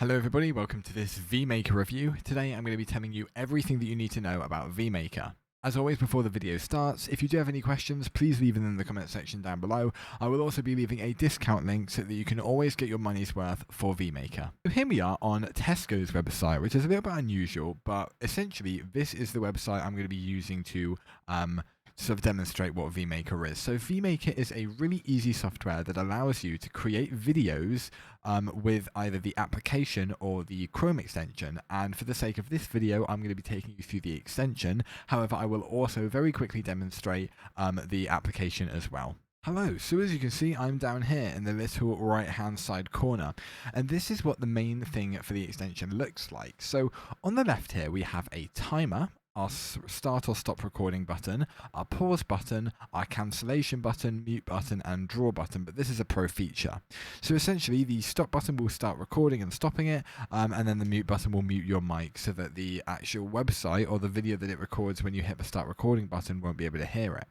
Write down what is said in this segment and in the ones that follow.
Hello everybody, welcome to this Vmaker review. Today I'm going to be telling you everything that you need to know about Vmaker. As always, before the video starts, if you do have any questions, please leave them in the comment section down below. I will also be leaving a discount link so that you can always get your money's worth for Vmaker. So here we are on Tesco's website, which is a little bit unusual, but essentially this is the website I'm going to be using to sort of demonstrate what Vmaker is. So Vmaker is a really easy software that allows you to create videos with either the application or the Chrome extension. And for the sake of this video, I'm going to be taking you through the extension. However, I will also very quickly demonstrate the application as well. Hello, so as you can see, I'm down here in the little right hand side corner, and this is what the main thing for the extension looks like. So on the left here, we have a timer, our start or stop recording button, our pause button, our cancellation button, mute button, and draw button, but this is a pro feature. So essentially the stop button will start recording and stopping it, and then the mute button will mute your mic so that the actual website or the video that it records when you hit the start recording button won't be able to hear it.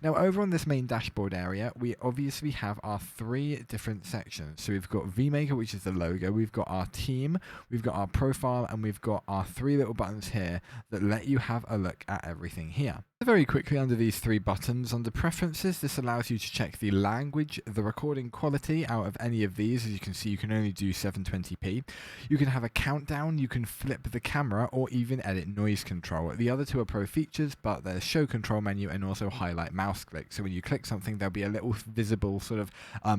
Now over on this main dashboard area, we obviously have our three different sections. So we've got Vmaker, which is the logo, we've got our team, we've got our profile, and we've got our three little buttons here that let you have a look at everything here. Very quickly, under these three buttons, under preferences, this allows you to check the language, the recording quality out of any of these. As you can see, you can only do 720p. You can have a countdown, you can flip the camera, or even edit noise control. The other two are pro features, but there's show control menu and also highlight mouse click. So when you click something, there'll be a little visible sort of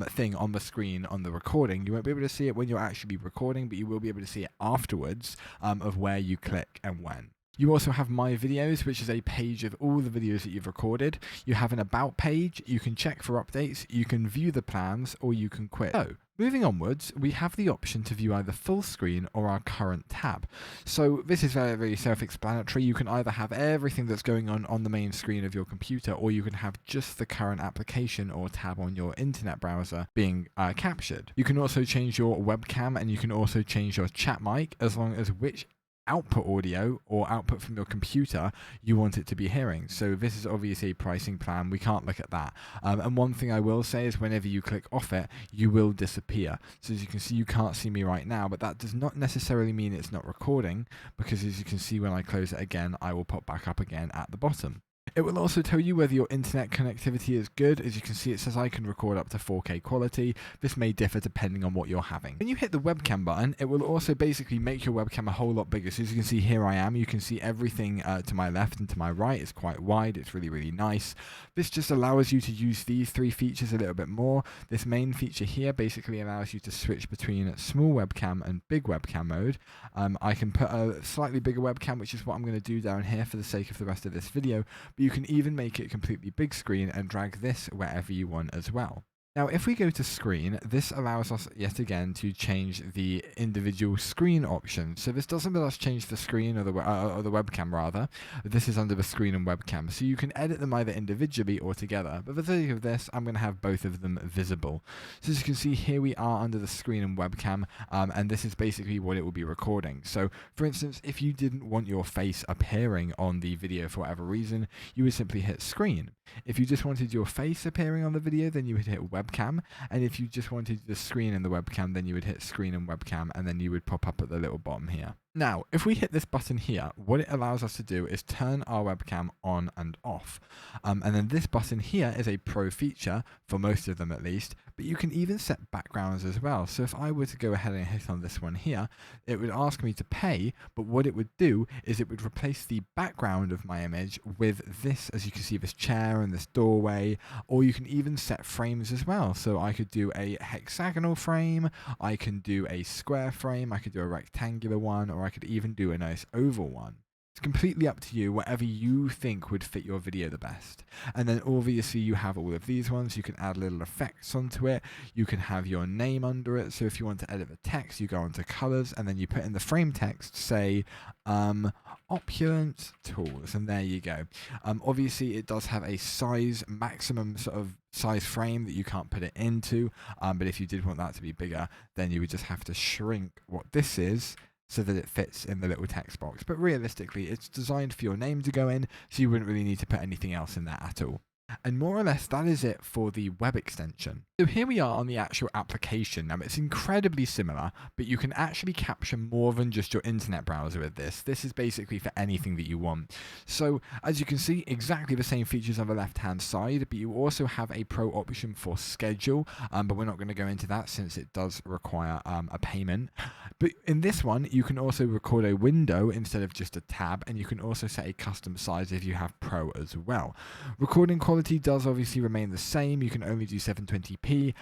thing on the screen on the recording. You won't be able to see it when you're actually recording, but you will be able to see it afterwards of where you click and when. You also have My Videos, which is a page of all the videos that you've recorded. You have an About page, you can check for updates, you can view the plans, or you can quit. So, moving onwards, we have the option to view either full screen or our current tab. So this is very, very self-explanatory. You can either have everything that's going on the main screen of your computer, or you can have just the current application or tab on your internet browser being captured. You can also change your webcam, and you can also change your chat mic, as long as which output audio or output from your computer you want it to be hearing. So this is obviously a pricing plan, we can't look at that. And one thing I will say is whenever you click off it, you will disappear. So as you can see, you can't see me right now, but that does not necessarily mean it's not recording, because as you can see, when I close it again, I will pop back up again at the bottom. It will also tell you whether your internet connectivity is good. As you can see, it says I can record up to 4K quality. This may differ depending on what you're having. When you hit the webcam button, it will also basically make your webcam a whole lot bigger. So as you can see, here I am. You can see everything to my left and to my right. It's quite wide. It's really, really nice. This just allows you to use these three features a little bit more. This main feature here basically allows you to switch between small webcam and big webcam mode. I can put a slightly bigger webcam, which is what I'm going to do down here for the sake of the rest of this video. But you can even make it completely big screen and drag this wherever you want as well. Now, if we go to screen, this allows us yet again to change the individual screen options. So this doesn't let us change the screen or the webcam rather. This is under the screen and webcam. So you can edit them either individually or together. But for the sake of this, I'm going to have both of them visible. So as you can see, here we are under the screen and webcam, and this is basically what it will be recording. So for instance, if you didn't want your face appearing on the video for whatever reason, you would simply hit screen. If you just wanted your face appearing on the video, then you would hit webcam, and if you just wanted the screen and the webcam, then you would hit screen and webcam, and then you would pop up at the little bottom here. Now, if we hit this button here, what it allows us to do is turn our webcam on and off. And then this button here is a pro feature, for most of them at least, but you can even set backgrounds as well. So if I were to go ahead and hit on this one here, it would ask me to pay, but what it would do is it would replace the background of my image with this, as you can see, this chair and this doorway, or you can even set frames as well. So I could do a hexagonal frame, I can do a square frame, I could do a rectangular one, or I could even do a nice oval one. It's completely up to you, whatever you think would fit your video the best. And then obviously you have all of these ones. You can add little effects onto it. You can have your name under it. So if you want to edit the text, you go onto colors and then you put in the frame text, say opulent tools, and there you go. Obviously it does have a size, maximum sort of size frame that you can't put it into. But if you did want that to be bigger, then you would just have to shrink what this is so that it fits in the little text box. But realistically, it's designed for your name to go in, so you wouldn't really need to put anything else in there at all. And more or less that is it for the web extension. So here we are on the actual application. Now it's incredibly similar, but you can actually capture more than just your internet browser with this. This is basically for anything that you want. So as you can see, exactly the same features on the left hand side, but you also have a pro option for schedule, but we're not going to go into that since it does require a payment. But in this one, you can also record a window instead of just a tab, and you can also set a custom size if you have pro as well. Recording quality does obviously remain the same. You can only do 720p.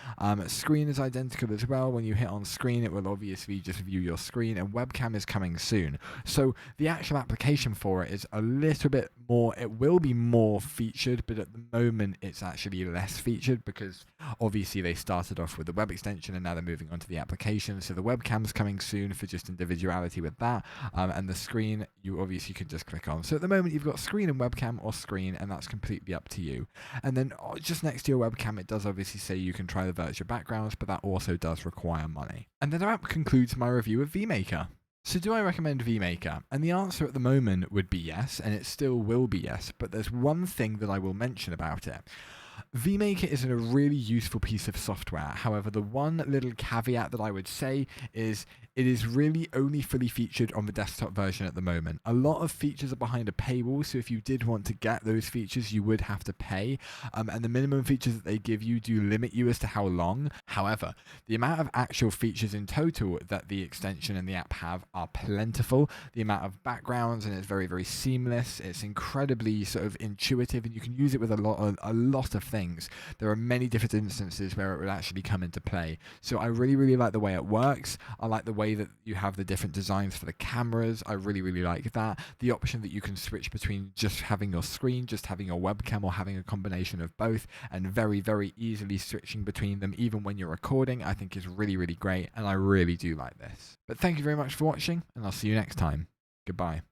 Screen is identical as well. When you hit on screen, it will obviously just view your screen, and webcam is coming soon. So the actual application for it is a little bit more, it will be more featured, but at the moment it's actually less featured because obviously they started off with the web extension and now they're moving on to the application. So the webcam's coming soon for just individuality with that, and the screen you obviously can just click on. So at the moment you've got screen and webcam, or screen, and that's completely up to you. And then just next to your webcam it does obviously say you can try the virtual backgrounds, but that also does require money. And then that concludes my review of Vmaker. So do I recommend Vmaker? And the answer at the moment would be yes, and it still will be yes, but there's one thing that I will mention about it. Vmaker is a really useful piece of software. However, the one little caveat that I would say is it is really only fully featured on the desktop version at the moment. A lot of features are behind a paywall, so if you did want to get those features, you would have to pay. And the minimum features that they give you do limit you as to how long. However, the amount of actual features in total that the extension and the app have are plentiful. The amount of backgrounds, and it's very, very seamless. It's incredibly sort of intuitive, and you can use it with a lot of things. There are many different instances where it will actually come into play. So I really, really like the way it works. I like the way that you have the different designs for the cameras. I really, really like that. The option that you can switch between just having your screen, just having your webcam, or having a combination of both, and very, very easily switching between them even when you're recording, I think is really, really great, and I really do like this. But thank you very much for watching, and I'll see you next time. Goodbye.